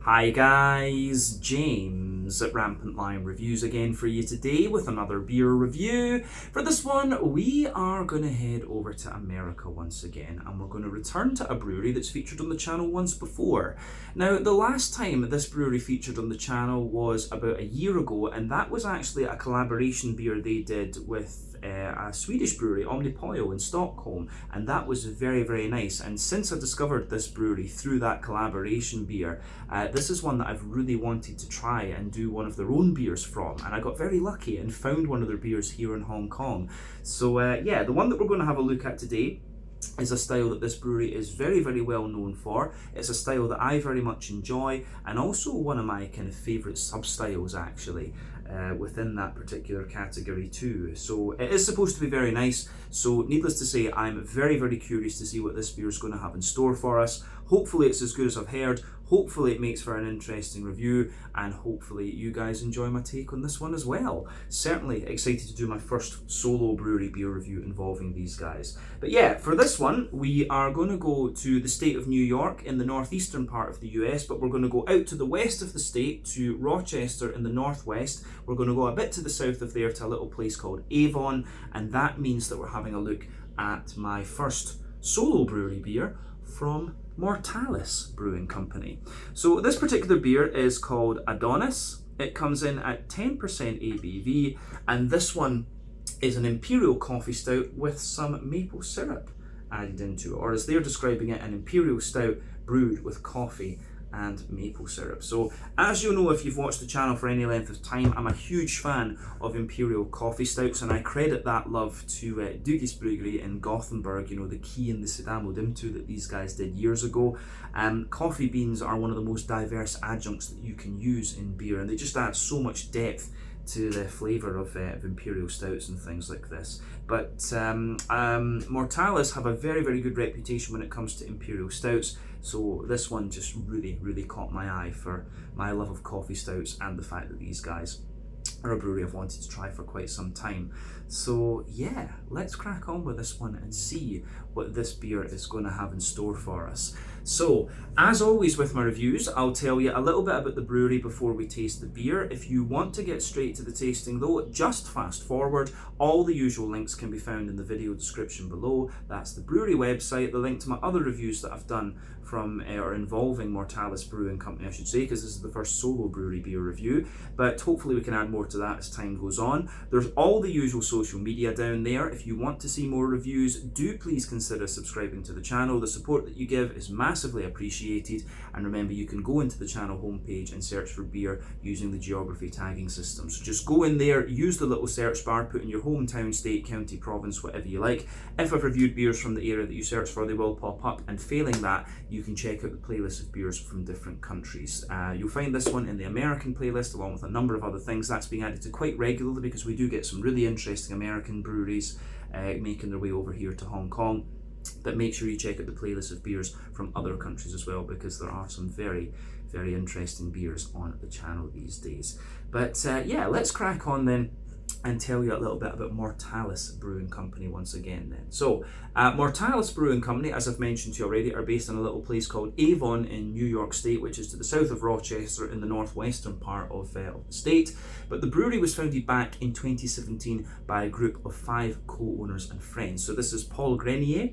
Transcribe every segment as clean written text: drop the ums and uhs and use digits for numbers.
Hi guys, James at Rampant Lion Reviews again for you today with another beer review. For this one, we are going to head over to America once again, and we're going to return to a brewery that's featured on the channel once before. Now, the last time this brewery featured on the channel was about a year ago, and that was actually a collaboration beer they did with a Swedish brewery, Omnipollo in Stockholm, and that was very, very nice. And since I discovered this brewery through that collaboration beer, this is one that I've really wanted to try and do one of their own beers from, and I got very lucky and found one of their beers here in Hong Kong. So yeah, the one that we're going to have a look at today is a style that this brewery is very, very well known for. It's a style that I very much enjoy, and also one of my kind of favourite sub-styles actually within that particular category too. So it is supposed to be very nice, so needless to say, I'm very, very curious to see what this beer is going to have in store for us. Hopefully it's as good as I've heard, hopefully it makes for an interesting review, and hopefully you guys enjoy my take on this one as well. Certainly excited to do my first solo brewery beer review involving these guys. But yeah, for this one, we are going to go to the state of New York in the northeastern part of the US, but we're going to go out to the west of the state to Rochester in the northwest. We're going to go a bit to the south of there to a little place called Avon, and that means that we're having a look at my first solo brewery beer from Mortalis Brewing Company. So this particular beer is called Adonis. It comes in at 10% ABV, and this one is an Imperial coffee stout with some maple syrup added into it, or as they're describing it, an Imperial stout brewed with coffee and maple syrup. So as you know, if you've watched the channel for any length of time, I'm a huge fan of Imperial coffee stouts, and I credit that love to Dugis Brewery in Gothenburg, you know, the key in the Sidamo Dimtu that these guys did years ago. Coffee beans are one of the most diverse adjuncts that you can use in beer, and they just add so much depth to the flavour of Imperial stouts and things like this. But Mortalis have a very, very good reputation when it comes to Imperial stouts, so this one just really, really caught my eye for my love of coffee stouts and the fact that these guys are a brewery I've wanted to try for quite some time. So yeah, let's crack on with this one and see what this beer is going to have in store for us. So, as always with my reviews, I'll tell you a little bit about the brewery before we taste the beer. If you want to get straight to the tasting though, just fast forward. All the usual links can be found in the video description below. That's the brewery website, the link to my other reviews that I've done from or involving Mortalis Brewing Company, I should say, because this is the first solo brewery beer review, but hopefully we can add more to that as time goes on. There's all the usual social media down there. If you want to see more reviews, do please consider subscribing to the channel. The support that you give is massively appreciated, and remember, you can go into the channel homepage and search for beer using the geography tagging system. So just go in there, use the little search bar, put in your hometown, state, county, province, whatever you like. If I've reviewed beers from the area that you search for, they will pop up, and failing that, you can check out the playlist of beers from different countries. You'll find this one in the American playlist along with a number of other things. That's being added to quite regularly because we do get some really interesting American breweries making their way over here to Hong Kong. But make sure you check out the playlist of beers from other countries as well, because there are some very, very interesting beers on the channel these days. But yeah, let's crack on then and tell you a little bit about Mortalis Brewing Company once again then. So, Mortalis Brewing Company, as I've mentioned to you already, are based in a little place called Avon in New York State, which is to the south of Rochester in the northwestern part of the state. But the brewery was founded back in 2017 by a group of 5 co-owners and friends. So this is Paul Grenier,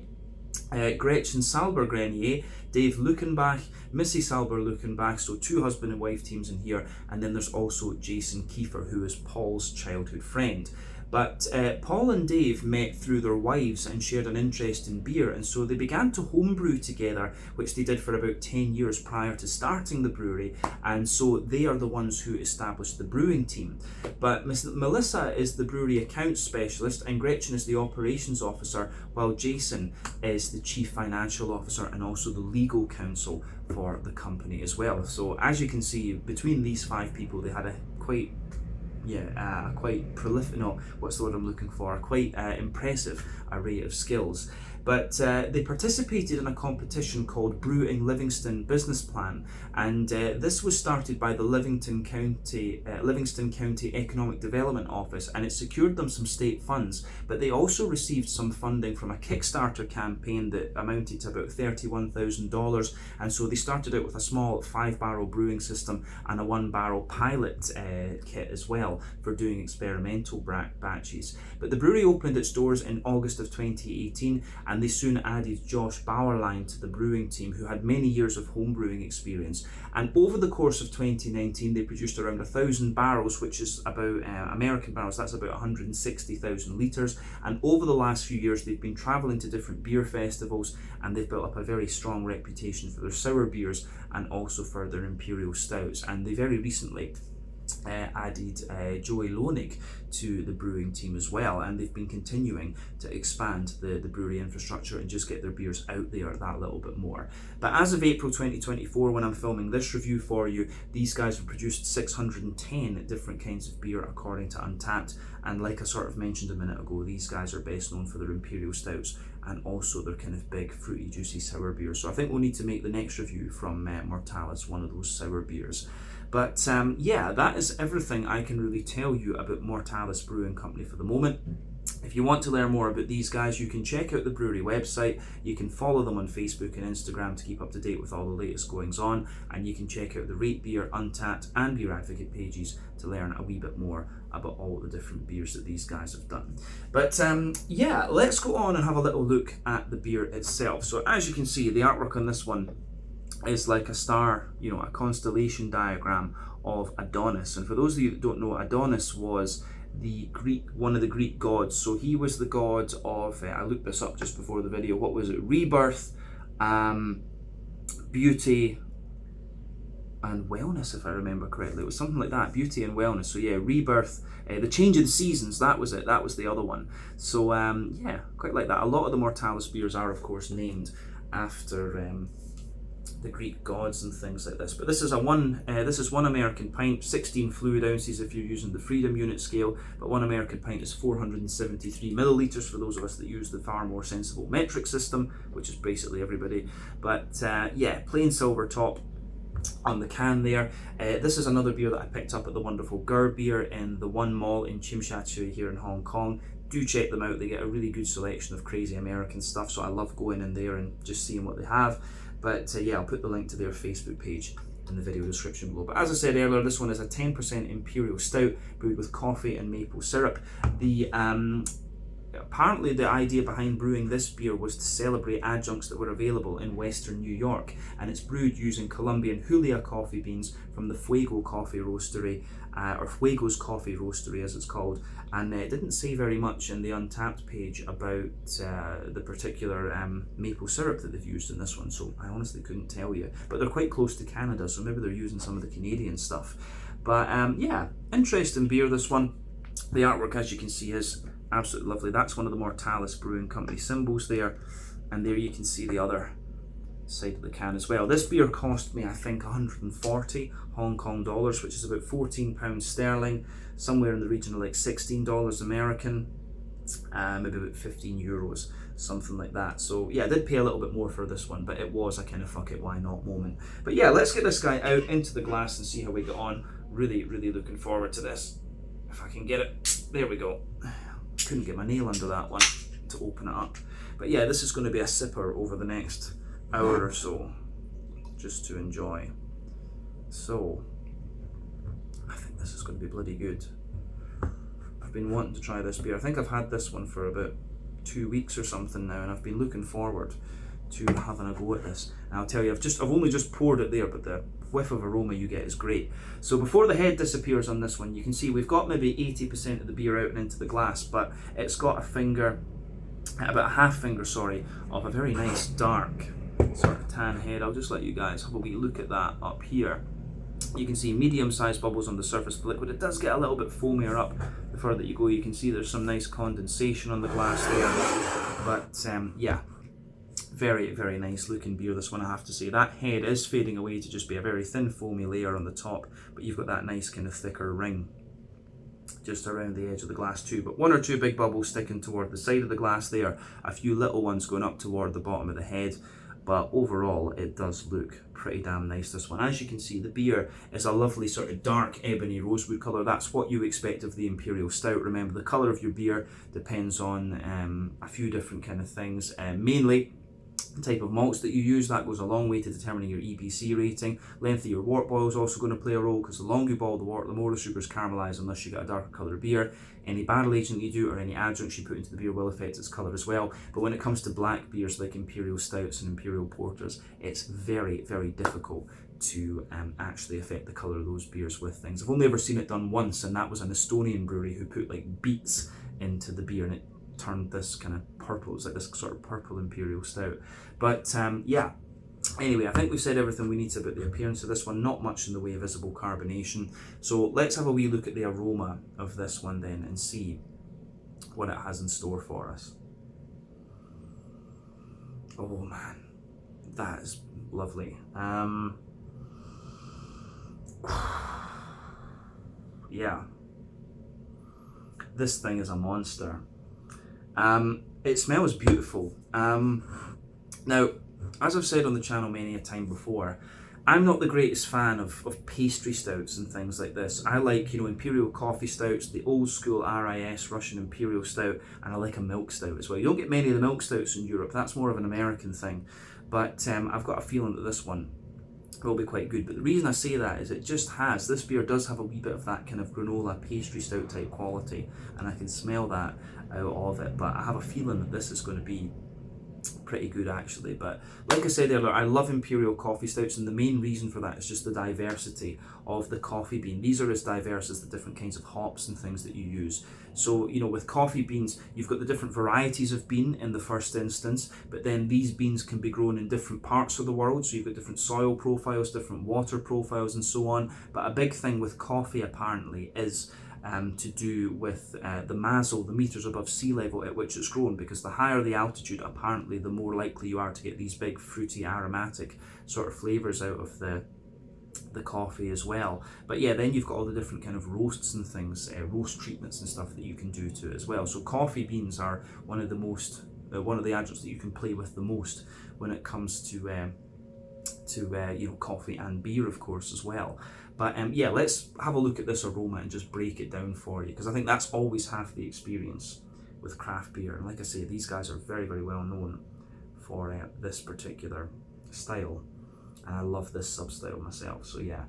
Gretchen Salber-Grenier, Dave Luckenbach, Missy Salber-Luckenbach, so 2 husband and wife teams in here, and then there's also Jason Kiefer, who is Paul's childhood friend. But Paul and Dave met through their wives and shared an interest in beer, and so they began to homebrew together, which they did for about 10 years prior to starting the brewery, and so they are the ones who established the brewing team. But Melissa is the brewery accounts specialist, and Gretchen is the operations officer, while Jason is the chief financial officer and also the legal counsel for the company as well. So as you can see, between these 5 people, they had a quite prolific, no, what's the word I'm looking for, a quite impressive array of skills. But they participated in a competition called Brewing Livingston Business Plan, and this was started by the Livingston County Economic Development Office, and it secured them some state funds. But they also received some funding from a Kickstarter campaign that amounted to about $31,000, and so they started out with a small 5-barrel brewing system and a 1-barrel pilot kit as well for doing experimental batches. But the brewery opened its doors in August of 2018, and they soon added Josh Bauerlein to the brewing team, who had many years of home brewing experience. And over the course of 2019, they produced around 1,000 barrels, which is about American barrels, that's about 160,000 litres. And over the last few years, they've been travelling to different beer festivals, and they've built up a very strong reputation for their sour beers and also for their Imperial stouts. And they very recently added Joey Lonig to the brewing team as well, and they've been continuing to expand the brewery infrastructure and just get their beers out there that little bit more. But as of April 2024, when I'm filming this review for you, these guys have produced 610 different kinds of beer according to Untappd, and like I sort of mentioned a minute ago, these guys are best known for their Imperial stouts and also their kind of big fruity juicy sour beers. So I think we'll need to make the next review from Mortalis one of those sour beers. But yeah, that is everything I can really tell you about Mortalis Brewing Company for the moment. If you want to learn more about these guys, you can check out the brewery website, you can follow them on Facebook and Instagram to keep up to date with all the latest goings on, and you can check out the Rate Beer, Untappd and Beer Advocate pages to learn a wee bit more about all the different beers that these guys have done. But yeah, let's go on and have a little look at the beer itself. So as you can see, the artwork on this one is like a star, you know, a constellation diagram of Adonis. And for those of you that don't know, Adonis was one of the Greek gods. So he was the god of, I looked this up just before the video, what was it? Rebirth, beauty, and wellness, if I remember correctly. It was something like that, beauty and wellness. So yeah, rebirth, the change of the seasons, that was it, that was the other one. So yeah, quite like that. A lot of the Mortalis beers are of course named after the Greek gods and things like this. But this is one American pint, 16 fluid ounces if you're using the Freedom unit scale, but 1 American pint is 473 millilitres for those of us that use the far more sensible metric system, which is basically everybody. But yeah, plain silver top on the can there. This is another beer that I picked up at the wonderful Gur Beer in the One Mall in Tsim Sha Tsui here in Hong Kong. Do check them out, they get a really good selection of crazy American stuff, so I love going in there and just seeing what they have. But yeah, I'll put the link to their Facebook page in the video description below. But as I said earlier, this one is a 10% Imperial Stout brewed with coffee and maple syrup. Apparently the idea behind brewing this beer was to celebrate adjuncts that were available in Western New York, and it's brewed using Colombian Julia coffee beans from the Fuego Coffee Roastery, or Fuego's Coffee Roastery as it's called, and it didn't say very much in the Untappd page about the particular maple syrup that they've used in this one, so I honestly couldn't tell you. But they're quite close to Canada, so maybe they're using some of the Canadian stuff. But yeah, interesting beer, this one. The artwork, as you can see, is absolutely lovely. That's one of the Mortalis Brewing Company symbols there, and there you can see the other side of the can as well. This beer cost me, I think, 140 Hong Kong dollars, which is about £14 sterling, somewhere in the region of like $16 American, maybe about 15 euros, something like that. So yeah, I did pay a little bit more for this one, but it was a kind of fuck it, why not moment. But yeah, let's get this guy out into the glass and see how we get on. Really, really looking forward to this. If I can get it, there we go. Couldn't get my nail under that one to open it up. But yeah, this is going to be a sipper over the next hour or so, just to enjoy. So I think this is going to be bloody good. I've been wanting to try this beer. I think I've had this one for about 2 weeks or something now, and I've been looking forward to having a go at this. And I'll tell you, I've only just poured it there, but the whiff of aroma you get is great. So before the head disappears on this one, you can see we've got maybe 80% of the beer out and into the glass, but it's got a finger, about a half finger, sorry, of a very nice dark sort of tan head. I'll just let you guys have a wee look at that up here. You can see medium-sized bubbles on the surface of the liquid. It does get a little bit foamier up the further you go. You can see there's some nice condensation on the glass there, but yeah, very, very nice looking beer, this one, I have to say. That head is fading away to just be a very thin foamy layer on the top, but you've got that nice kind of thicker ring just around the edge of the glass too, but one or two big bubbles sticking toward the side of the glass there, a few little ones going up toward the bottom of the head, but overall it does look pretty damn nice, this one. As you can see, the beer is a lovely sort of dark ebony rosewood colour. That's what you expect of the Imperial Stout. Remember, the colour of your beer depends on a few different kind of things, mainly the type of malts that you use. That goes a long way to determining your EBC rating. Length of your wort boil is also going to play a role, because the longer you boil the wort, the more the sugars caramelise unless you get a darker colour beer. Any barrel aging you do or any adjuncts you put into the beer will affect its colour as well. But when it comes to black beers like Imperial Stouts and Imperial Porters, it's very, very difficult to actually affect the colour of those beers with things. I've only ever seen it done once, and that was an Estonian brewery who put like beets into the beer, and it turned this kind of purple. It's like this sort of purple Imperial Stout. But yeah, anyway, I think we've said everything we need to about the appearance of this one. Not much in the way of visible carbonation. So let's have a wee look at the aroma of this one then and see what it has in store for us. Oh man, that is lovely. Yeah, this thing is a monster. It smells beautiful. Now, as I've said on the channel many a time before, I'm not the greatest fan of pastry stouts and things like this. I like, Imperial coffee stouts, the old school RIS, Russian Imperial Stout, and I like a milk stout as well. You don't get many of the milk stouts in Europe. That's more of an American thing. But I've got a feeling that this one will be quite good. But the reason I say that is this beer does have a wee bit of that kind of granola pastry stout type quality, and I can smell that out of it. But I have a feeling that this is going to be pretty good actually. But like I said earlier, I love Imperial coffee stouts, and the main reason for that is just the diversity of the coffee bean. These are as diverse as the different kinds of hops and things that you use. So with coffee beans, you've got the different varieties of bean in the first instance, but then these beans can be grown in different parts of the world. So you've got different soil profiles, different water profiles, and so on. But a big thing with coffee apparently is to do with the mazel, the meters above sea level at which it's grown, because the higher the altitude, apparently the more likely you are to get these big fruity aromatic sort of flavours out of the coffee as well. But yeah, then you've got all the different kind of roasts and things, roast treatments and stuff that you can do to it as well. So coffee beans are one of the adjuncts that you can play with the most when it comes to coffee and beer, of course, as well. But yeah, let's have a look at this aroma and just break it down for you, because I think that's always half the experience with craft beer. And like I say, these guys are very, very well known for this particular style, and I love this sub-style myself. So yeah,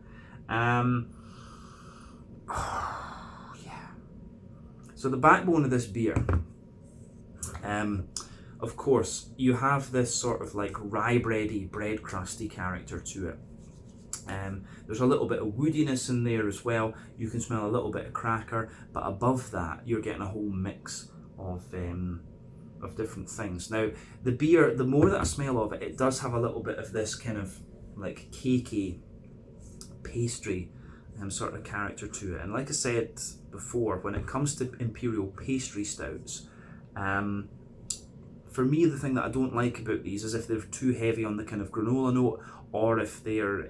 yeah. So the backbone of this beer, of course, you have this sort of like rye bready, bread crusty character to it. There's a little bit of woodiness in there as well. You can smell a little bit of cracker, but above that, you're getting a whole mix of different things. Now, the beer, the more that I smell of it, it does have a little bit of this kind of like cakey pastry sort of character to it. And like I said before, when it comes to Imperial pastry stouts, for me, the thing that I don't like about these is if they're too heavy on the kind of granola note, or if they're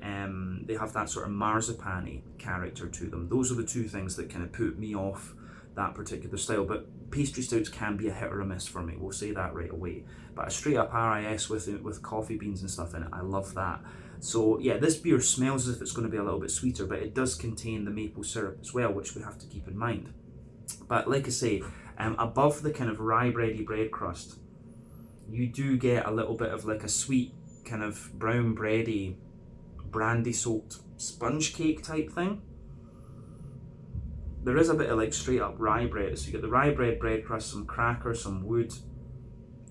they have that sort of marzipan-y character to them. Those are the two things that kind of put me off that particular style. But pastry stouts can be a hit or a miss for me, we'll say that right away. But a straight up RIS with coffee beans and stuff in it, I love that. So yeah, this beer smells as if it's going to be a little bit sweeter, but it does contain the maple syrup as well, which we have to keep in mind. But like I say, above the kind of rye bready bread crust, you do get a little bit of like a sweet kind of brown bready, brandy soaked sponge cake type thing. There is a bit of like straight up rye bread, so you get the rye bread crust, some cracker, some wood,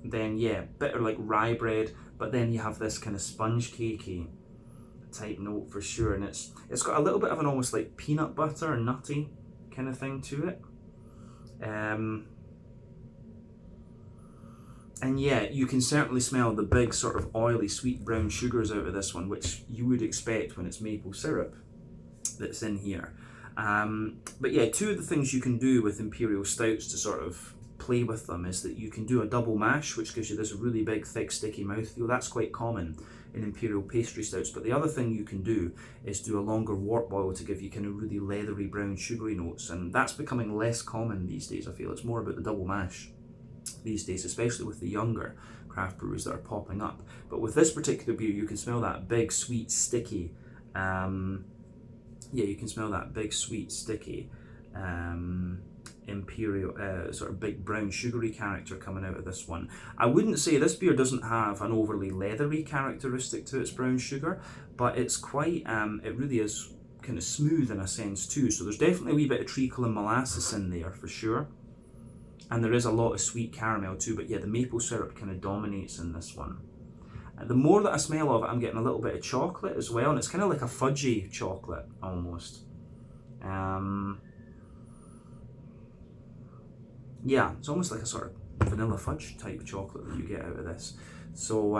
then yeah, bit of like rye bread, but then you have this kind of sponge cakey type note for sure, and it's got a little bit of an almost like peanut butter, nutty kind of thing to it. And yeah, you can certainly smell the big sort of oily sweet brown sugars out of this one, which you would expect when it's maple syrup that's in here. But yeah, two of the things you can do with Imperial Stouts to sort of play with them is that you can do a double mash, which gives you this really big, thick, sticky mouthfeel. That's quite common in Imperial pastry stouts. But the other thing you can do is do a longer wort boil to give you kind of really leathery brown sugary notes, and that's becoming less common these days. I feel it's more about the double mash these days, especially with the younger craft brewers that are popping up. But with this particular beer, you can smell that big, sweet, sticky, you can smell that big, sweet, sticky Imperial, sort of big brown sugary character coming out of this one. I wouldn't say this beer doesn't have an overly leathery characteristic to its brown sugar, but it's quite, it really is kind of smooth in a sense too. So there's definitely a wee bit of treacle and molasses in there for sure. And there is a lot of sweet caramel too, but yeah, the maple syrup kind of dominates in this one. The more that I smell of it, I'm getting a little bit of chocolate as well, and it's kind of like a fudgy chocolate almost. Yeah, it's almost like a sort of vanilla fudge type chocolate that you get out of this. So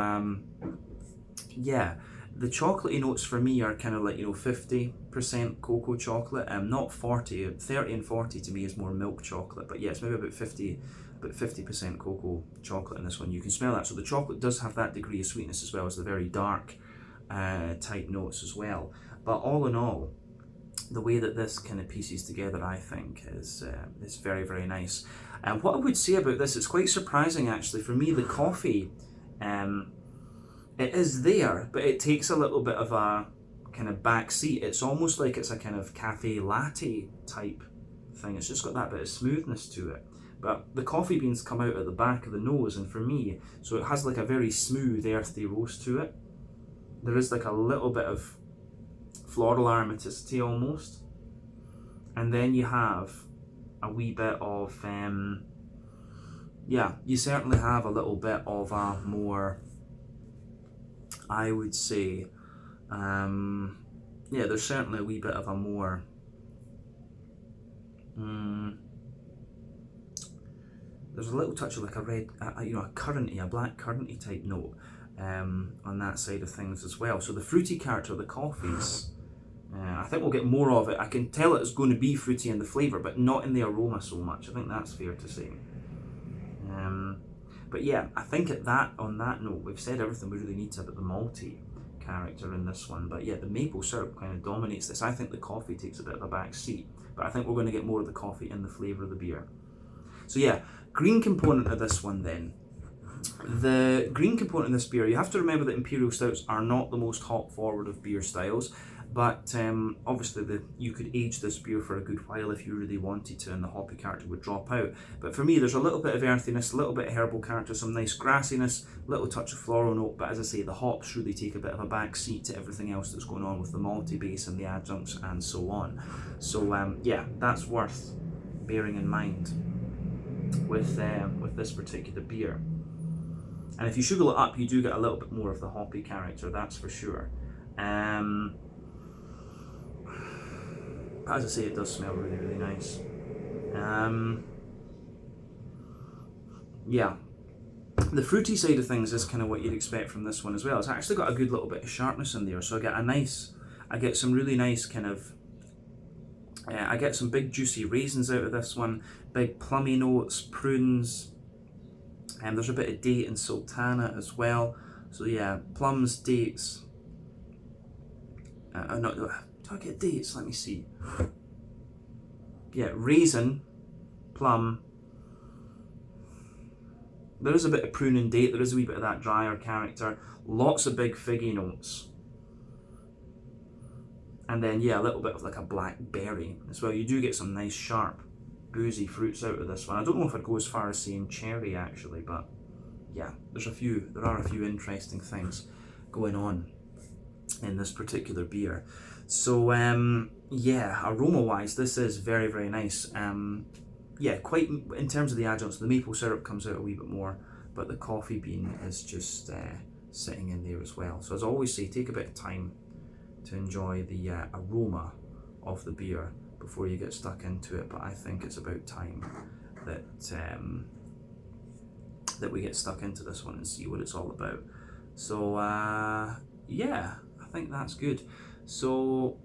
yeah, the chocolatey notes for me are kind of like, 50% cocoa chocolate, not 40. 30 and 40 to me is more milk chocolate, but yeah, it's maybe about 50% cocoa chocolate in this one. You can smell that. So the chocolate does have that degree of sweetness as well as the very dark type notes as well. But all in all, the way that this kind of pieces together, I think, is very, very nice. And what I would say about this, it's quite surprising actually. For me, the coffee, it is there, but it takes a little bit of a kind of back seat. It's almost like it's a kind of cafe latte type thing. It's just got that bit of smoothness to it. But the coffee beans come out at the back of the nose, and for me, so it has like a very smooth, earthy roast to it. There is like a little bit of floral aromaticity almost. And then you have a wee bit of, you certainly have a little bit of a more, I would say, there's certainly a wee bit of a more, there's a little touch of like a red, a black curranty type note on that side of things as well. So the fruity character of the coffees, I think we'll get more of it. I can tell it's going to be fruity in the flavour, but not in the aroma so much. I think that's fair to say. But yeah, I think on that note, we've said everything we really need to about the malty character in this one. But yeah, the maple syrup kind of dominates this. I think the coffee takes a bit of a back seat, but I think we're going to get more of the coffee in the flavour of the beer. So yeah, green component of this one then. The green component of this beer, you have to remember that Imperial Stouts are not the most hop forward of beer styles, but obviously you could age this beer for a good while if you really wanted to, and the hoppy character would drop out. But for me, there's a little bit of earthiness, a little bit of herbal character, some nice grassiness, a little touch of floral note, but as I say, the hops really take a bit of a back seat to everything else that's going on with the malty base and the adjuncts and so on. So yeah, that's worth bearing in mind with this particular beer. And if you sugar it up, you do get a little bit more of the hoppy character, that's for sure. As I say, it does smell really, really nice. Yeah, the fruity side of things is kind of what you'd expect from this one as well. It's actually got a good little bit of sharpness in there, so I get some really nice kind of, I get some big juicy raisins out of this one, big plummy notes, prunes, and there's a bit of date and sultana as well. So yeah, plums, dates, do I get dates? Let me see. Yeah, raisin, plum. There is a bit of prune and date. There is a wee bit of that drier character. Lots of big figgy notes. And then, yeah, a little bit of like a blackberry as well. You do get some nice sharp, boozy fruits out of this one. I don't know if I'd go as far as saying cherry actually, but yeah, there are a few interesting things going on in this particular beer. So yeah, aroma wise, this is very, very nice. Yeah, quite in terms of the adjuncts, the maple syrup comes out a wee bit more, but the coffee bean is just sitting in there as well. So as I always say, take a bit of time to enjoy the aroma of the beer before you get stuck into it. But I think it's about time that that we get stuck into this one and see what it's all about. So yeah, I think that's good. So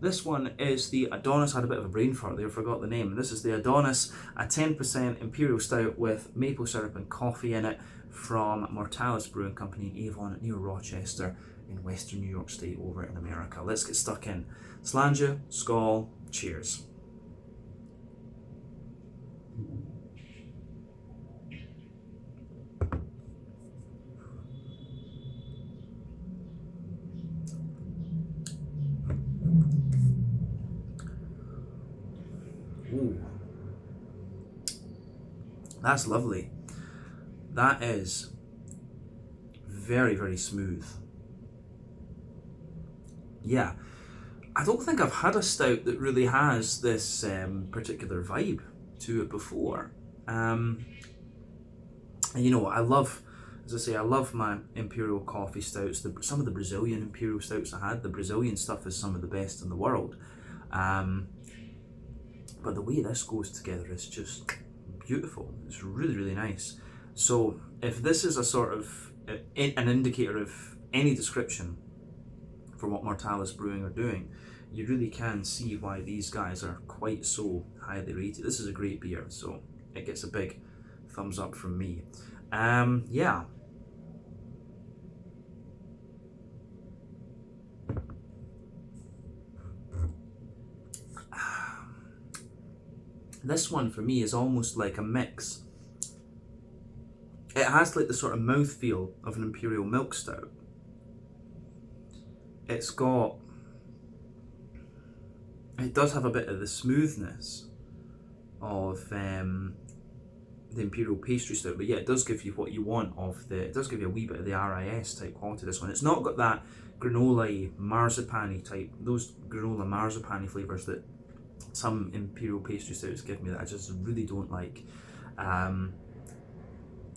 this one is the Adonis. I had a bit of a brain fart there, forgot the name. This is the Adonis, a 10% Imperial Stout with maple syrup and coffee in it from Mortalis Brewing Co, Avon, near Rochester in Western New York State over in America. Let's get stuck in. Slàinte, skål, cheers. Ooh, that's lovely. That is very, very smooth. Yeah, I don't think I've had a stout that really has this particular vibe to it before. And you know, I love, as I say, I love my Imperial coffee stouts. Some of the Brazilian Imperial stouts I had, the Brazilian stuff is some of the best in the world. But the way this goes together is just beautiful. It's really, really nice. So if this is a sort of an indicator of any description for what Mortalis Brewing are doing, you really can see why these guys are quite so highly rated. This is a great beer, so it gets a big thumbs up from me. Yeah. This one for me is almost like a mix. It has like the sort of mouthfeel of an Imperial milk stout. It does have a bit of the smoothness of the Imperial pastry stout, but yeah, it does give you what you want it does give you a wee bit of the RIS type quality, this one. It's not got that granola-y, marzipan-y type, those granola marzipan-y flavours that some Imperial pastry stouts give me that I just really don't like.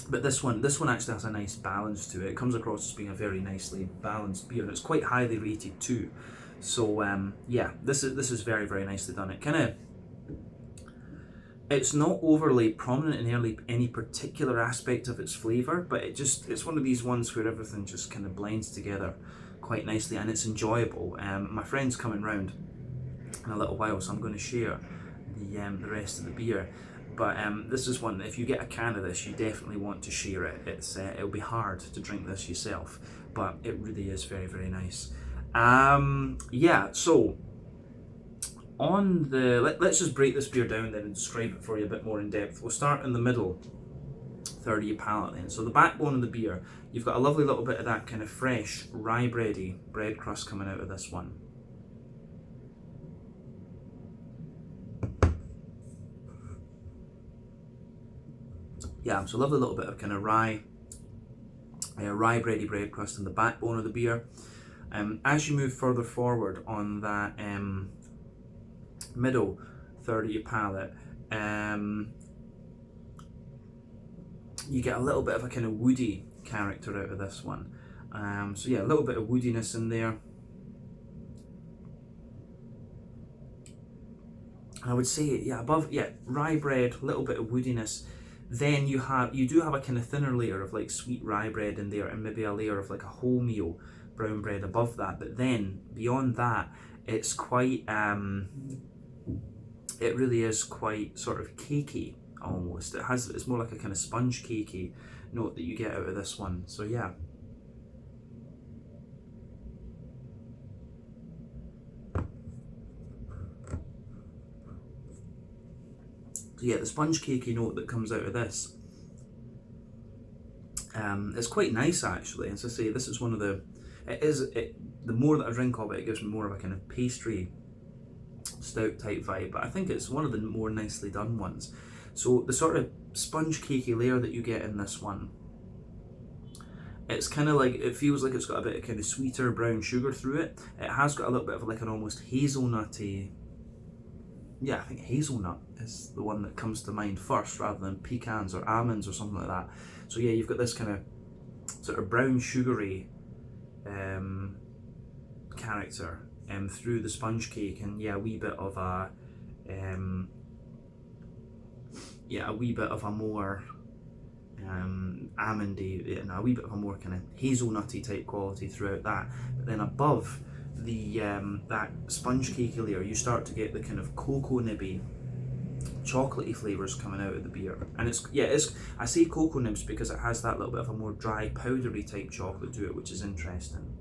But this one actually has a nice balance to it. It comes across as being a very nicely balanced beer, and it's quite highly rated too. So yeah, this is very, very nicely done. It's not overly prominent in any particular aspect of its flavour, but it's one of these ones where everything just kind of blends together quite nicely, and it's enjoyable. My friend's coming round in a little while, so I'm going to share the rest of the beer. But this is one that if you get a can of this, you definitely want to share it. It'll be hard to drink this yourself, but it really is very, very nice. Yeah, so on let's just break this beer down then and describe it for you a bit more in depth. We'll start in the middle third of your palate then. So the backbone of the beer, you've got a lovely little bit of that kind of fresh rye bready bread crust coming out of this one. Yeah, so a lovely little bit of kind of rye bready bread crust in the backbone of the beer. As you move further forward on that middle third of your palate, you get a little bit of a kind of woody character out of this one. So yeah, a little bit of woodiness in there. I would say, yeah, rye bread, a little bit of woodiness. Then you do have a kind of thinner layer of like sweet rye bread in there, and maybe a layer of like a wholemeal brown bread above that. But then beyond that, it's quite it really is quite sort of cakey almost. It's more like a kind of sponge cakey note that you get out of this one. So yeah. So yeah, the sponge cakey note that comes out of this is quite nice actually. As I say, this is one of the the more that I drink of it, it gives me more of a kind of pastry stout type vibe, but I think it's one of the more nicely done ones. So the sort of sponge cakey layer that you get in this one, it's kind of like, it feels like it's got a bit of kind of sweeter brown sugar through it. It has got a little bit of like an almost hazelnutty, yeah, I think hazelnut is the one that comes to mind first rather than pecans or almonds or something like that. So yeah, you've got this kind of sort of brown sugary character through the sponge cake, and yeah, a wee bit of a more almondy, a wee bit of a more kind of hazelnutty type quality throughout that. But then above the that sponge cakey layer, you start to get the kind of cocoa nibby, chocolatey flavours coming out of the beer. And I say cocoa nibs because it has that little bit of a more dry, powdery type chocolate to it, which is interesting.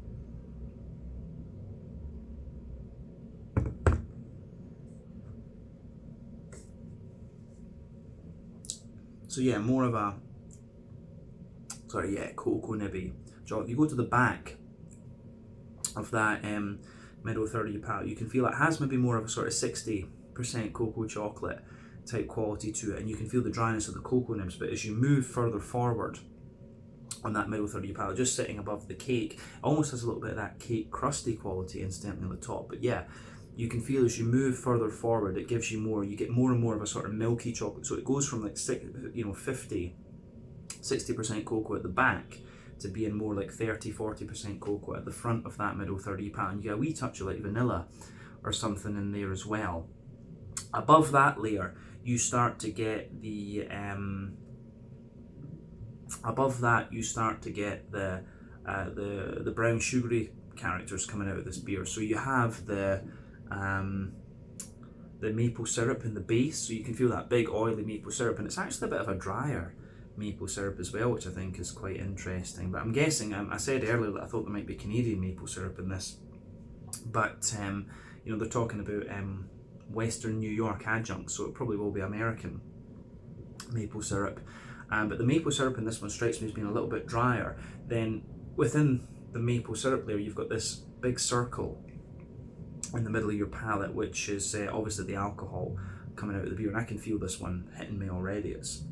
So yeah, more of a, cocoa nibby chocolate. You go to the back of that middle third of your palate, you can feel it has maybe more of a sort of 60% cocoa chocolate type quality to it, and you can feel the dryness of the cocoa nibs. But as you move further forward on that middle third of your palate, just sitting above the cake, almost has a little bit of that cake crusty quality incidentally on the top. But yeah, you can feel as you move further forward, it gives you more, you get more and more of a sort of milky chocolate. So it goes from like 60% cocoa at the back to being more like 30-40% cocoa at the front of that middle third of your palate. And you get a wee touch of like vanilla or something in there as well. Above that layer, you start to get the the brown sugary characters coming out of this beer. So you have the maple syrup in the base, so you can feel that big oily maple syrup, and it's actually a bit of a drier maple syrup as well, which I think is quite interesting. But I'm guessing, I said earlier that I thought there might be Canadian maple syrup in this, but you know, they're talking about Western New York adjuncts, so it probably will be American maple syrup. But the maple syrup in this one strikes me as being a little bit drier. Then within the maple syrup layer, you've got this big circle in the middle of your palate, which is obviously the alcohol coming out of the beer, and I can feel this one hitting me already. It's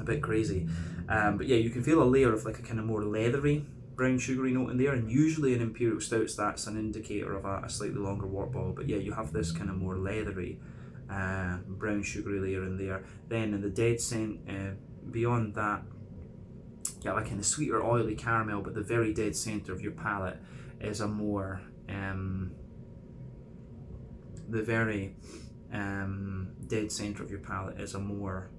a bit crazy. But yeah, you can feel a layer of like a kind of more leathery brown sugary note in there, and usually in Imperial Stouts that's an indicator of a slightly longer wort bottle. But yeah, you have this kind of more leathery brown sugary layer in there. Then in the dead scent, beyond that, yeah, like kind of sweeter oily caramel, but the very dead centre of your palate is a more dead centre of your palate is a more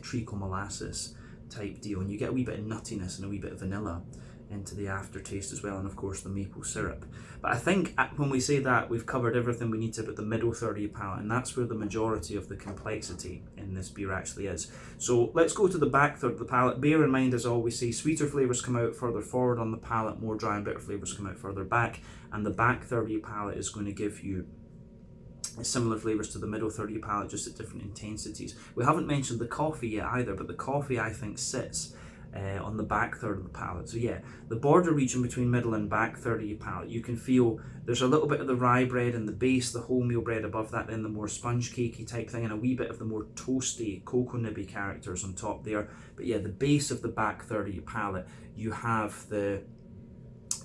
treacle molasses type deal, and you get a wee bit of nuttiness and a wee bit of vanilla into the aftertaste as well, and of course the maple syrup. But I think when we say that, we've covered everything we need to about the middle third of your palate, and that's where the majority of the complexity in this beer actually is. So let's go to the back third of the palate. Bear in mind, as always say, sweeter flavours come out further forward on the palate, more dry and bitter flavours come out further back, and the back third of your palate is going to give you similar flavours to the middle third of your palate, just at different intensities. We haven't mentioned the coffee yet either, but the coffee I think sits on the back third of the palate. So yeah, the border region between middle and back third of your palate, you can feel there's a little bit of the rye bread in the base, the wholemeal bread above that, then the more sponge cakey type thing, and a wee bit of the more toasty cocoa nibby characters on top there. But yeah, the base of the back third of your palate, you have the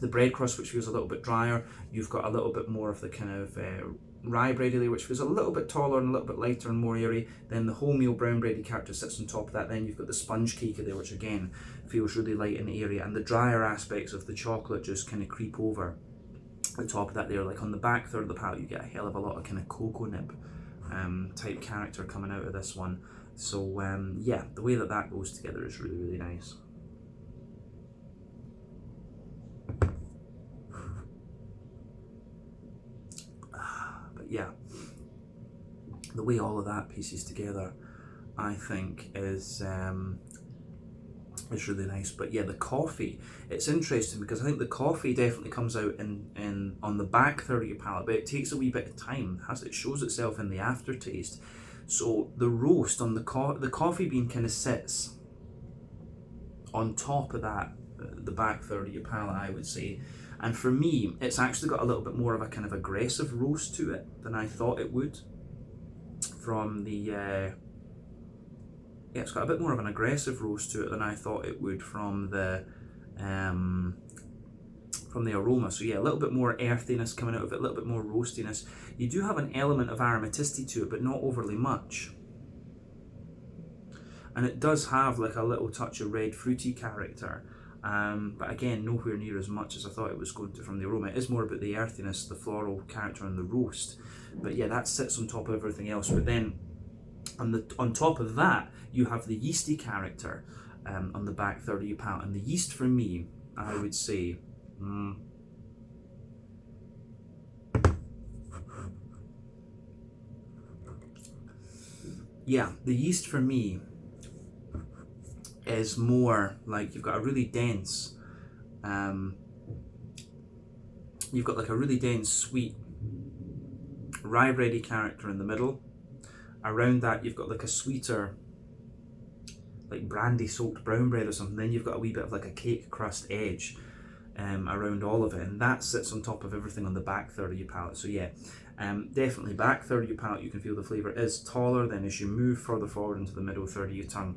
bread crust, which feels a little bit drier. You've got a little bit more of the kind of rye bready layer, which feels a little bit taller and a little bit lighter and more airy. Then the wholemeal brown bready character sits on top of that. Then you've got the sponge cake there, which again feels really light and airy, and the drier aspects of the chocolate just kind of creep over the top of that there. Like on the back third of the palate, you get a hell of a lot of kind of cocoa nib type character coming out of this one. So yeah, the way that goes together is really, really nice. Yeah, the way all of that pieces together, I think, is really nice. But yeah, the coffee, it's interesting because I think the coffee definitely comes out in on the back third of your palate, but it takes a wee bit of time. It shows itself in the aftertaste. So the roast on the coffee bean kind of sits on top of that, the back third of your palate, I would say. And for me, it's actually got a little bit more of a kind of aggressive roast to it than I thought it would. From the, yeah, it's got a bit more of an aggressive roast to it than I thought it would from the aroma. So yeah, a little bit more earthiness coming out of it, a little bit more roastiness. You do have an element of aromaticity to it, but not overly much. And it does have like a little touch of red fruity character. But again, nowhere near as much as I thought it was going to from the aroma. It is more about the earthiness, the floral character and the roast. But yeah, that sits on top of everything else. But then on top of that, you have the yeasty character on the back third of your palate. And the yeast for me, I would say, Yeah, the yeast for me is more like you've got a really dense, you've got like a really dense, sweet, rye bready character in the middle. Around that, you've got like a sweeter, like brandy soaked brown bread or something. Then you've got a wee bit of like a cake crust edge around all of it, and that sits on top of everything on the back third of your palate. So yeah, definitely back third of your palate, you can feel the flavour is taller. Then as you move further forward into the middle third of your tongue,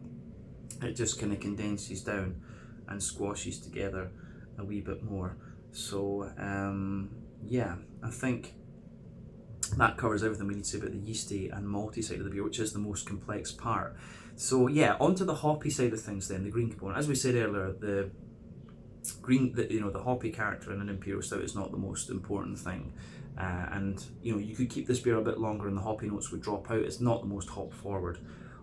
it just kind of condenses down and squashes together a wee bit more. So yeah, I think that covers everything we need to say about the yeasty and malty side of the beer, which is the most complex part. So yeah, onto the hoppy side of things then, the green component. As we said earlier, the hoppy character in an Imperial Stout is not the most important thing. And you could keep this beer a bit longer and the hoppy notes would drop out. It's not the most hop forward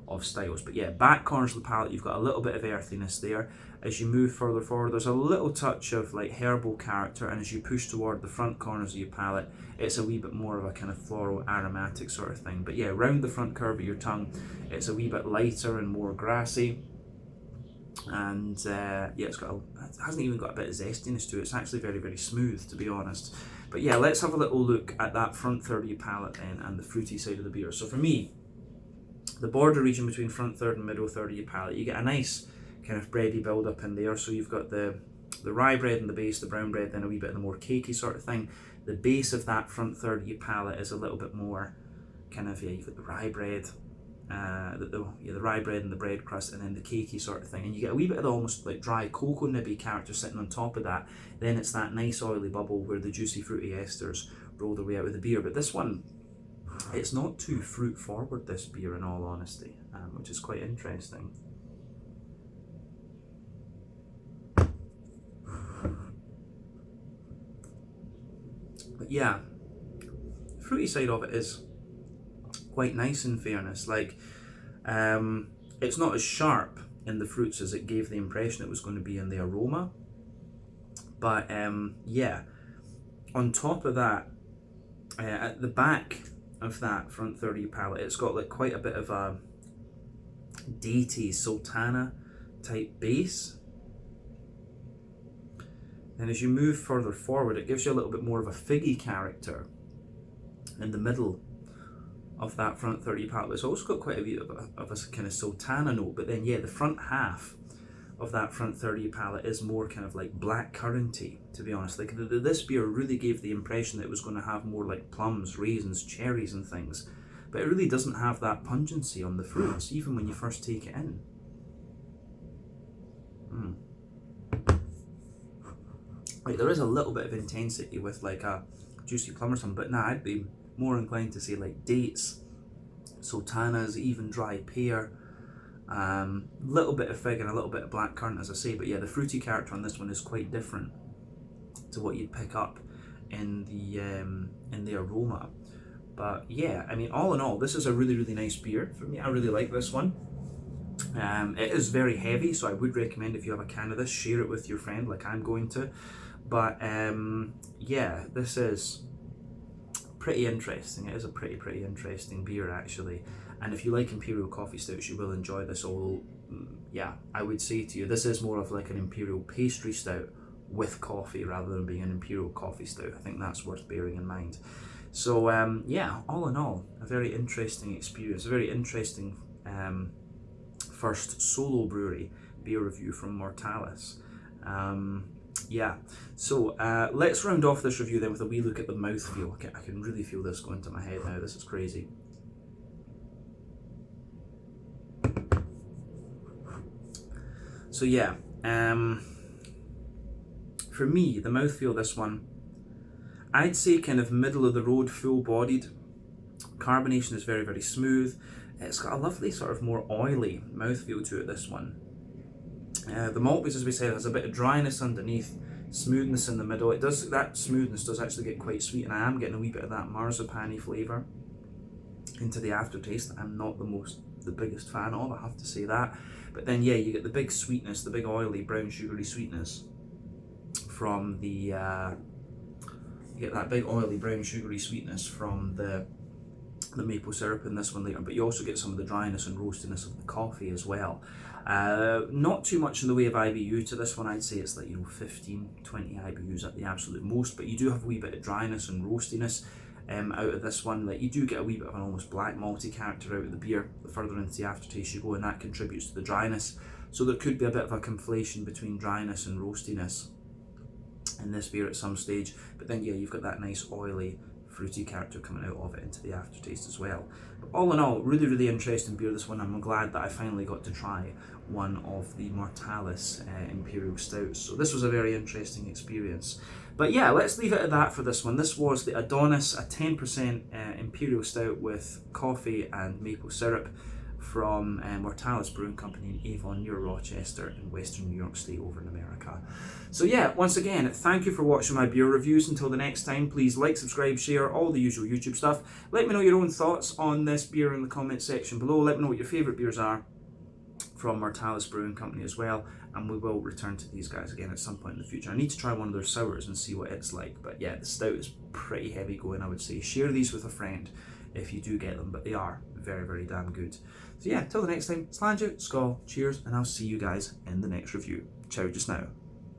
of styles. But yeah, back corners of the palate, you've got a little bit of earthiness there. As you move further forward, there's a little touch of like herbal character, and as you push toward the front corners of your palate, it's a wee bit more of a kind of floral aromatic sort of thing. But yeah, round the front curve of your tongue, it's a wee bit lighter and more grassy. And yeah, it hasn't even got a bit of zestiness to it. It's actually very, very smooth, to be honest. But yeah, let's have a little look at that front third of your palate then, and the fruity side of the beer. So for me, the border region between front third and middle third of your palate, you get a nice kind of bready build up in there. So you've got the rye bread in the base, the brown bread, then a wee bit of the more cakey sort of thing. The base of that front third of your palate is a little bit more kind of, yeah, you've got the rye bread, the rye bread and the bread crust, and then the cakey sort of thing, and you get a wee bit of the almost like dry cocoa nibby character sitting on top of that. Then it's that nice oily bubble where the juicy fruity esters roll their way out of the beer. But this one, it's not too fruit forward, this beer, in all honesty, which is quite interesting. But yeah, the fruity side of it is quite nice, in fairness. Like, it's not as sharp in the fruits as it gave the impression it was going to be in the aroma. But yeah, on top of that, at the back of that front third of your palate, it's got like quite a bit of a datey sultana type base. And as you move further forward, it gives you a little bit more of a figgy character in the middle of that front third of your palate. But it's also got quite a bit of a kind of sultana note. But then yeah, the front half of that front third of your palate is more kind of like black curranty, to be honest. Like this beer really gave the impression that it was going to have more like plums, raisins, cherries and things. But it really doesn't have that pungency on the fruits, even when you first take it in. Like, there is a little bit of intensity with like a juicy plum or something, but nah, I'd be more inclined to say like dates, sultanas, even dry pear, little bit of fig and a little bit of black currant, as I say. But yeah, the fruity character on this one is quite different to what you'd pick up in the aroma. But yeah, I mean, all in all, this is a really, really nice beer for me. I really like this one. It is very heavy, so I would recommend, if you have a can of this, share it with your friend like I'm going to. But yeah, this is pretty interesting. It is a pretty interesting beer, actually. And if you like Imperial coffee stouts, you will enjoy this. Although, yeah, I would say to you, this is more of like an Imperial pastry stout with coffee rather than being an Imperial coffee stout. I think that's worth bearing in mind. So yeah, all in all, a very interesting experience, a very interesting first solo brewery beer review from Mortalis. Yeah, so let's round off this review then with a wee look at the mouthfeel. I can really feel this going to my head now. This is crazy. So yeah, for me, the mouthfeel, this one, I'd say kind of middle of the road, full bodied. Carbonation is very, very smooth. It's got a lovely sort of more oily mouthfeel to it, this one. The malt base, as we said, has a bit of dryness underneath, smoothness in the middle. That smoothness does actually get quite sweet, and I am getting a wee bit of that marzipan-y flavour into the aftertaste that I'm not the biggest fan of, I have to say that. But then yeah, you get the big sweetness, the big oily brown sugary sweetness from the, you get that big oily brown sugary sweetness from the maple syrup in this one later, but you also get some of the dryness and roastiness of the coffee as well. Not too much in the way of IBU to this one. I'd say it's like, 15, 20 IBUs at the absolute most, but you do have a wee bit of dryness and roastiness out of this one. Like, you do get a wee bit of an almost black malty character out of the beer the further into the aftertaste you go, and that contributes to the dryness. So there could be a bit of a conflation between dryness and roastiness in this beer at some stage, but then yeah, you've got that nice oily fruity character coming out of it into the aftertaste as well. But all in all, really, really interesting beer, this one. I'm glad that I finally got to try one of the Mortalis Imperial Stouts. So this was a very interesting experience. But yeah, let's leave it at that for this one. This was the Adonis, a 10% Imperial Stout with coffee and maple syrup from Mortalis Brewing Company in Avon, near Rochester in Western New York State over in America. So yeah, once again, thank you for watching my beer reviews. Until the next time, please like, subscribe, share, all the usual YouTube stuff. Let me know your own thoughts on this beer in the comment section below. Let me know what your favourite beers are from Mortalis Brewing Company as well, and we will return to these guys again at some point in the future. I need to try one of their sours and see what it's like, but yeah, the stout is pretty heavy going, I would say. Share these with a friend if you do get them, but they are very, very damn good. So yeah, till the next time, slán you, skål, cheers, and I'll see you guys in the next review. Ciao just now.